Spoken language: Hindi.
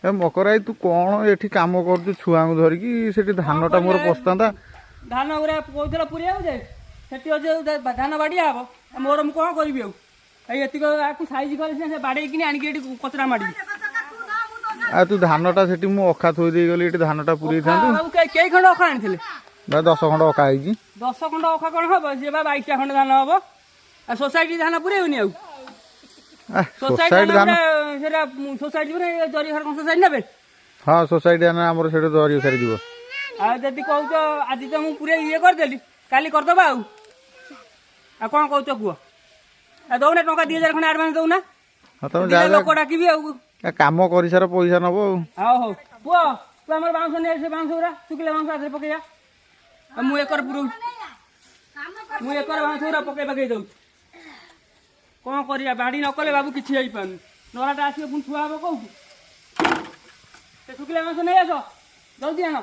ए मकराई तू कौन एठी काम कर छुआ धरिकी सेठी धानटा मोर पसता धान गुरा कौन पुरिया जाए सेठी अच्छे धान बाड़िया हम मोर मुझे कौन करी एतिक साइज कर बाड़े कि आणिक कचरा माड़ी आ तू धानटा सेठी मु अखा थोई दे गली एठी धानटा पुरई थांतु कई खंड अखा आनी बा 10 खंड अखा आइजी 10 खंड अखा कौन हम सी 22 खंड धान हम सोसाइटी धान पुरेबनी सोसाइटी धान सोसाइटी जरी घर सोसाइटी ने हाँ सोसाइटी आमर से जरी घर जीव आदि कौच आज तो मुझे पूरे ये करदेली काली करदबा आ कौन कौच कह दौना टका 2000 खंड आडभांस दौना लोक डाक काम कर सार पैसा नब हाँ हौ पुआ तू आम बाउंस नहीं बाउंस गुरा शुखिला बाउंस आधे पकईया मुझे पुरौ मुझे बाउंस गुरा पकई दौ कौन करिया बाड़ी न कले बाबू किसी हो पार नराटा आस छुआ हम कौन शुखिला बाउंस नहीं आस जल्दी आन